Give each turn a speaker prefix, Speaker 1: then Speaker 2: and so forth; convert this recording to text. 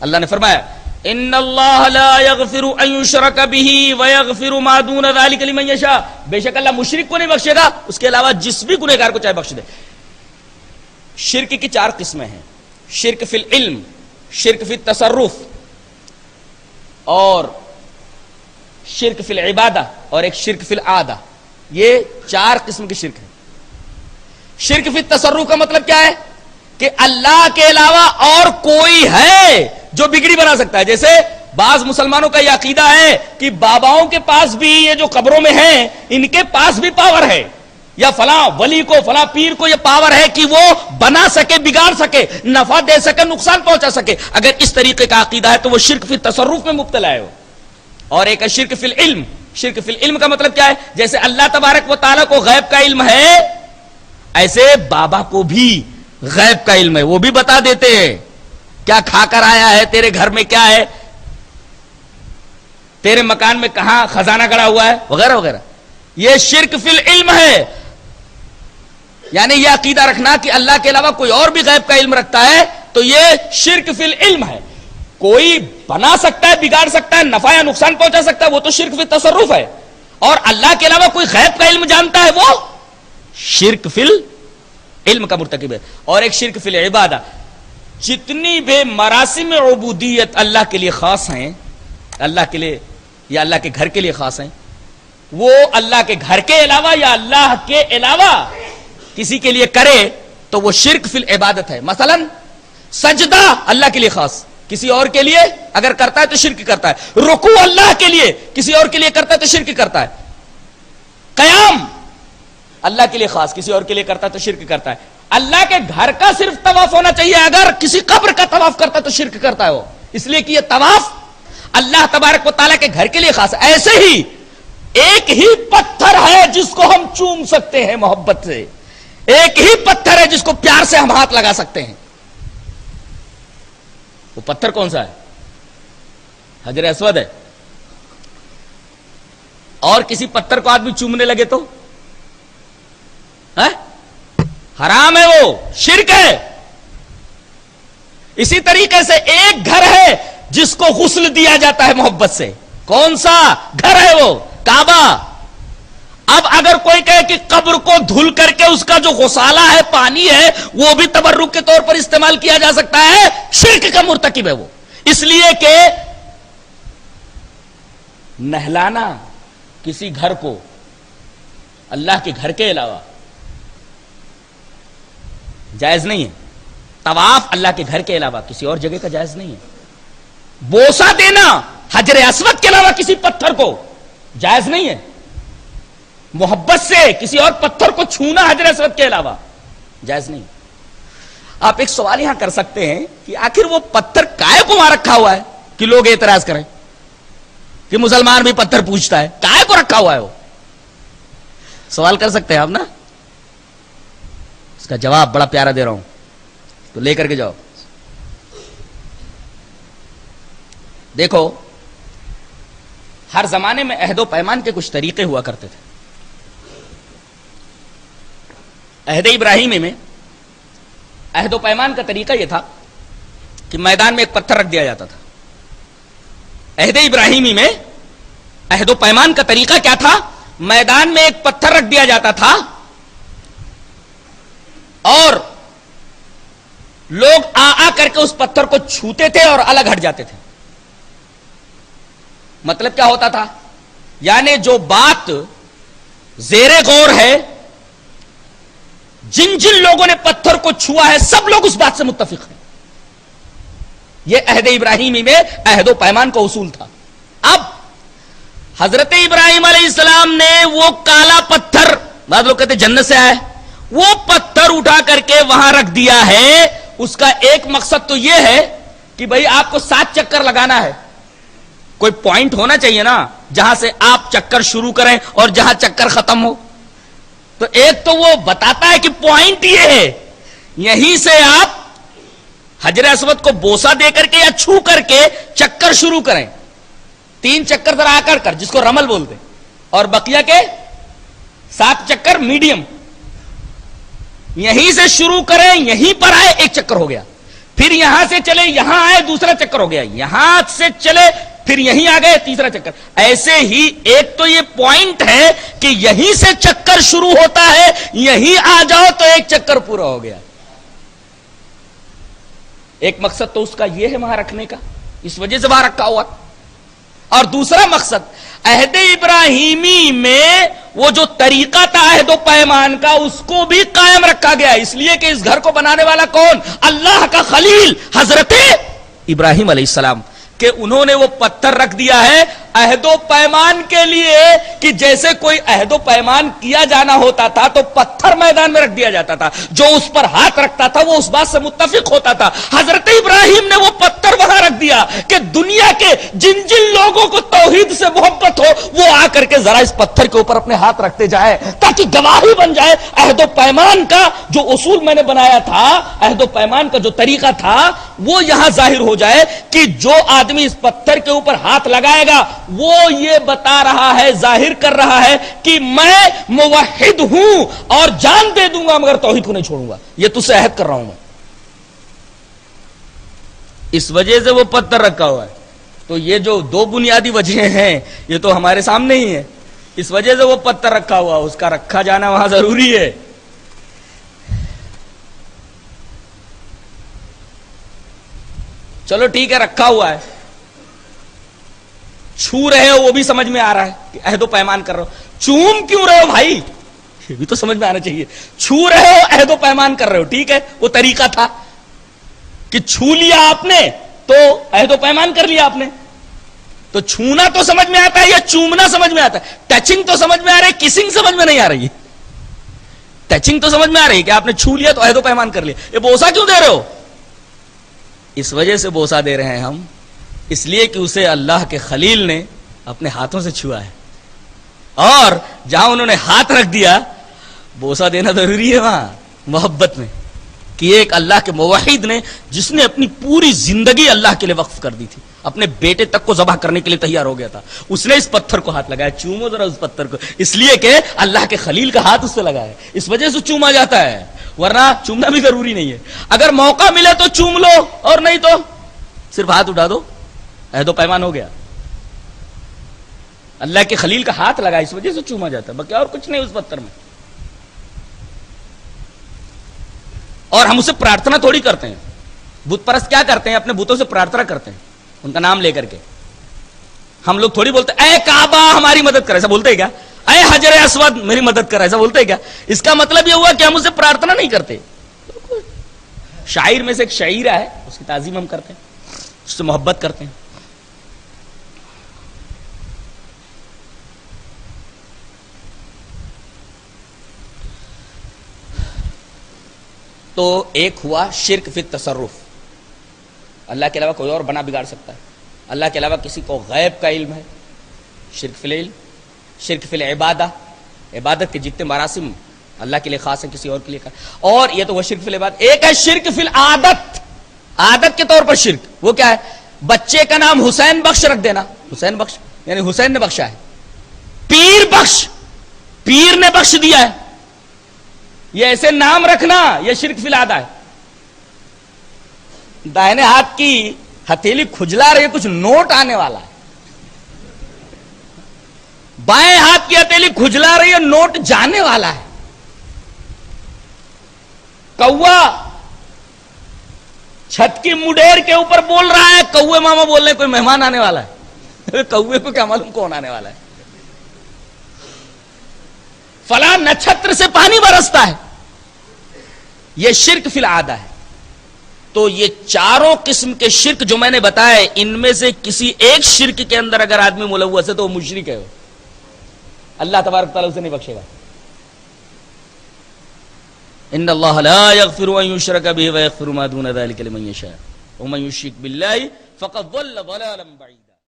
Speaker 1: اللہ نے فرمایا ان اللہ لا یغفر ان یشرک بہ ویغفر ما دون ذلک لمن یشاء، بے شک اللہ مشرک کو نہیں بخشے گا، اس کے علاوہ جس بھی گنہگار کو چاہے بخش دے۔ شرک کی 4 قسمیں ہیں، شرک فی العلم، شرک فی التصرف، اور شرک فی العبادہ، اور ایک شرک فی العادہ۔ یہ 4 قسم کی شرک ہے۔ شرک فی التصرف کا مطلب کیا ہے؟ کہ اللہ کے علاوہ اور کوئی ہے جو بگڑی بنا سکتا ہے۔ جیسے بعض مسلمانوں کا یہ عقیدہ ہے کہ باباؤں کے پاس بھی، یہ جو قبروں میں ہیں ان کے پاس بھی پاور ہے، یا فلاں ولی کو، فلاں پیر کو یہ پاور ہے کہ وہ بنا سکے، بگاڑ سکے، نفع دے سکے، نقصان پہنچا سکے۔ اگر اس طریقے کا عقیدہ ہے تو وہ شرک فی التصرف میں مبتلا ہے۔ اور ایک ہے شرک فی العلم۔ شرک فی العلم کا مطلب کیا ہے؟ جیسے اللہ تبارک و تعالیٰ کو غیب کا علم ہے، ایسے بابا کو بھی غیب کا علم ہے، وہ بھی بتا دیتے ہیں کیا کھا کر آیا ہے، تیرے گھر میں کیا ہے، تیرے مکان میں کہاں خزانہ گڑا ہوا ہے، وغیرہ وغیرہ۔ یہ شرک فی العلم ہے، یعنی یہ عقیدہ رکھنا کہ اللہ کے علاوہ کوئی اور بھی غیب کا علم رکھتا ہے تو یہ شرک فی العلم ہے۔ کوئی بنا سکتا ہے، بگاڑ سکتا ہے، نفع یا نقصان پہنچا سکتا ہے، وہ تو شرک فی التصرف ہے۔ اور اللہ کے علاوہ کوئی غیب کا علم جانتا ہے، وہ شرک فی العلم کا مرتکب ہے۔ اور ایک شرک فی العبادہ، جتنی بھی مراسم عبودیت اللہ کے لیے خاص ہیں، اللہ کے لیے یا اللہ کے گھر کے لیے خاص ہیں، وہ اللہ کے گھر کے علاوہ یا اللہ کے علاوہ کسی کے لیے کرے تو وہ شرک فی العبادت ہے۔ مثلا سجدہ اللہ کے لیے خاص، کسی اور کے لیے اگر کرتا ہے تو شرک کرتا ہے۔ رکوع اللہ کے لیے، کسی اور کے لیے کرتا ہے تو شرک کرتا ہے۔ قیام اللہ کے لیے خاص، کسی اور کے لیے کرتا ہے تو شرک کرتا ہے۔ اللہ کے گھر کا صرف طواف ہونا چاہیے، اگر کسی قبر کا طواف کرتا ہے تو شرک کرتا ہے وہ، اس لیے کہ یہ طواف اللہ تبارک و تعالیٰ کے گھر کے لیے خاص ہے۔ ایسے ہی ایک ہی پتھر ہے جس کو ہم چوم سکتے ہیں محبت سے، ایک ہی پتھر ہے جس کو پیار سے ہم ہاتھ لگا سکتے ہیں، وہ پتھر کون سا ہے؟ حجر اسود ہے۔ اور کسی پتھر کو آدمی چومنے لگے تو حرام ہے، وہ شرک ہے۔ اسی طریقے سے ایک گھر ہے جس کو غسل دیا جاتا ہے محبت سے، کون سا گھر ہے وہ؟ کعبہ۔ اب اگر کوئی کہے کہ قبر کو دھل کر کے اس کا جو غسالہ ہے، پانی ہے، وہ بھی تبرک کے طور پر استعمال کیا جا سکتا ہے، شرک کا مرتکب ہے وہ۔ اس لیے کہ نہلانا کسی گھر کو اللہ کے گھر کے علاوہ جائز نہیں ہے۔ طواف اللہ کے گھر کے علاوہ کسی اور جگہ کا جائز نہیں ہے۔ بوسہ دینا حجر اسود کے علاوہ کسی پتھر کو جائز نہیں ہے۔ محبت سے کسی اور پتھر کو چھونا حجر اسود کے علاوہ جائز نہیں۔ آپ ایک سوال یہاں کر سکتے ہیں کہ آخر وہ پتھر کائے کو وہاں رکھا ہوا ہے کہ لوگ اعتراض کریں کہ مسلمان بھی پتھر پوجتا ہے، کائے کو رکھا ہوا ہے وہ؟ سوال کر سکتے ہیں آپ نا، اس کا جواب بڑا پیارا دے رہا ہوں، تو لے کر کے جاؤ۔ دیکھو، ہر زمانے میں عہد و پیمان کے کچھ طریقے ہوا کرتے تھے۔ عہد ابراہیمی میں عہد و پیمان کا طریقہ یہ تھا کہ میدان میں ایک پتھر رکھ دیا جاتا تھا۔ عہد ابراہیمی میں عہد و پیمان کا طریقہ کیا تھا؟ میدان میں ایک پتھر رکھ دیا جاتا تھا اور لوگ آ کر کے اس پتھر کو چھوتے تھے اور الگ ہٹ جاتے تھے۔ مطلب کیا ہوتا تھا؟ یعنی جو بات زیر غور ہے، جن جن لوگوں نے پتھر کو چھوا ہے سب لوگ اس بات سے متفق ہیں۔ یہ عہد ابراہیمی میں عہد و پیمان کا اصول تھا۔ اب حضرت ابراہیم علیہ السلام نے وہ کالا پتھر، بعض لوگ کہتے جنت سے آیا، وہ پتھر اٹھا کر کے وہاں رکھ دیا ہے۔ اس کا ایک مقصد تو یہ ہے کہ بھئی آپ کو 7 چکر لگانا ہے، کوئی پوائنٹ ہونا چاہیے نا جہاں سے آپ چکر شروع کریں اور جہاں چکر ختم ہو۔ تو ایک تو وہ بتاتا ہے کہ پوائنٹ یہ ہے، یہیں سے آپ حجر اسود کو بوسہ دے کر کے یا چھو کر کے چکر شروع کریں، 3 چکر ذرا آ کر جس کو رمل بولتے، اور بقیہ کے 7 چکر میڈیم، یہیں سے شروع کریں، یہیں پر آئے 1 چکر ہو گیا، پھر یہاں سے چلے یہاں آئے دوسرا چکر ہو گیا, یہاں سے چلے پھر یہیں آ گئے تیسرا چکر. ایسے ہی ایک تو یہ پوائنٹ ہے کہ یہیں سے چکر شروع ہوتا ہے, یہیں آ جاؤ تو ایک چکر پورا ہو گیا. ایک مقصد تو اس کا یہ ہے وہاں رکھنے کا, اس وجہ سے وہاں رکھا ہوا. اور دوسرا مقصد عہد ابراہیمی میں وہ جو طریقہ تھا عہد و پیمان کا, اس کو بھی قائم رکھا گیا, اس لیے کہ اس گھر کو بنانے والا کون؟ اللہ کا خلیل حضرت ابراہیم علیہ السلام, کہ انہوں نے وہ پتھر رکھ دیا ہے عہد و پیمان کے لیے, کہ جیسے کوئی عہد و پیمان کیا جانا ہوتا تھا تو پتھر میدان میں رکھ دیا جاتا تھا, جو اس پر ہاتھ رکھتا تھا وہ اس بات سے متفق ہوتا تھا. حضرت ابراہیم نے وہ پتھر وہاں رکھ دیا کہ دنیا کے جن جن لوگوں کو توحید سے محبت ہو وہ آ کر کے ذرا اس پتھر کے اوپر اپنے ہاتھ رکھتے جائے, تاکہ گواہی بن جائے عہد و پیمان کا جو اصول میں نے بنایا تھا, عہد و پیمان کا جو طریقہ تھا وہ یہاں ظاہر ہو جائے کہ جو آدمی اس پتھر کے اوپر ہاتھ لگائے گا وہ یہ بتا رہا ہے, ظاہر کر رہا ہے کہ میں موحد ہوں اور جان دے دوں گا مگر توحید کو نہیں چھوڑوں گا, یہ تجھ سے عہد کر رہا ہوں میں. اس وجہ سے وہ پتھر رکھا ہوا ہے. تو یہ جو دو بنیادی وجہ ہیں یہ تو ہمارے سامنے ہی ہے, اس وجہ سے وہ پتھر رکھا ہوا, اس کا رکھا جانا وہاں ضروری ہے. چلو ٹھیک ہے رکھا ہوا ہے, چھو رہے ہو وہ بھی سمجھ میں آ رہا ہے کہ عہد و پیمان کر رہے ہو, چوم کیوں رہے ہو بھائی یہ بھی تو سمجھ میں آنا چاہیے. چھو رہے ہو عہد و پیمان کر رہے ہو, ٹھیک ہے وہ طریقہ تھا کہ چھو لیا آپ نے تو عہد و پیمان کر لیا آپ نے, تو چھونا تو سمجھ میں آتا ہے یا چومنا سمجھ میں آتا ہے؟ ٹچنگ تو سمجھ میں آ رہا ہے, کسنگ سمجھ میں نہیں آ رہی. ٹچنگ تو سمجھ میں آ رہی ہے کہ آپ نے چھو لیا تو عہد و پیمان کر لیا. یہ بوسا کیوں دے رہے ہو؟ اس وجہ سے بوسا دے رہے ہیں ہم, اس لیے کہ اسے اللہ کے خلیل نے اپنے ہاتھوں سے چھوا ہے, اور جہاں انہوں نے ہاتھ رکھ دیا بوسا دینا ضروری ہے وہاں محبت میں, کہ ایک اللہ کے موحد نے جس نے اپنی پوری زندگی اللہ کے لیے وقف کر دی تھی, اپنے بیٹے تک کو ذبح کرنے کے لیے تیار ہو گیا تھا, اس نے اس پتھر کو ہاتھ لگایا, چومو ذرا اس پتھر کو, اس لیے کہ اللہ کے خلیل کا ہاتھ اس سے لگا ہے, اس وجہ سے چوما جاتا ہے, ورنہ چومنا بھی ضروری نہیں ہے. اگر موقع ملے تو چوم لو اور نہیں تو صرف ہاتھ اٹھا دو, عہد و پیمان ہو گیا. اللہ کے خلیل کا ہاتھ لگا اس وجہ سے چوما جاتا ہے, باقی اور کچھ نہیں اس پتھر میں. اور ہم اسے پرارتھنا تھوڑی کرتے ہیں, بت پرست کیا کرتے ہیں, اپنے بتوں سے پرارتھنا کرتے ہیں ان کا نام لے کر کے. ہم لوگ تھوڑی بولتے اے کعبہ ہماری مدد کر, ایسا بولتے کیا؟ اے حجر اسود میری مدد کر, ایسا بولتے کیا؟ اس کا مطلب یہ ہوا کہ ہم اسے پرارتھنا نہیں کرتے. شاعر میں سے ایک شاعر ہے, اس کی تعظیم ہم کرتے ہیں, اس سے محبت کرتے ہیں. تو ایک ہوا شرک فی التصرف, اللہ کے علاوہ کوئی اور بنا بگاڑ سکتا ہے, اللہ کے علاوہ کسی کو غیب کا علم ہے, شرک فی العلم. شرک فی العبادہ, عبادت کے جتنے مراسم اللہ کے لیے خاص ہیں کسی اور کے لیے خاص, اور یہ تو وہ شرک فی العبادت. ایک ہے شرک فی العادت, عادت کے طور پر شرک. وہ کیا ہے؟ بچے کا نام حسین بخش رکھ دینا, حسین بخش یعنی حسین نے بخشا ہے, پیر بخش پیر نے بخش دیا ہے, یہ ایسے نام رکھنا یہ شرک فی العادہ ہے. دائنے ہاتھ کی ہتھیلی کھجلا رہی ہے, کچھ نوٹ آنے والا ہے, بائیں ہاتھ کی ہتھیلی کھجلا رہی ہے, نوٹ جانے والا ہے. کوا چھت کی مڈیر کے اوپر بول رہا ہے, کوے ماما بول رہے ہیں کوئی مہمان آنے والا ہے. کوے کو کیا معلوم کون آنے والا ہے. فلاں نچھتر سے پانی برستا ہے, یہ شرک فی العادہ ہے. تو یہ چاروں قسم کے شرک جو میں نے بتائے, ان میں سے کسی ایک شرک کے اندر اگر آدمی ملوث ہے تو وہ مشرک ہے, اللہ تبارک تعالیٰ اسے نہیں بخشے گا. ان اللہ لا یغفر ان یشرک بہ ویغفر ما دون ذلک لمن یشاء ومن یشرک باللہ فقد ضل ضلالا بعیدا.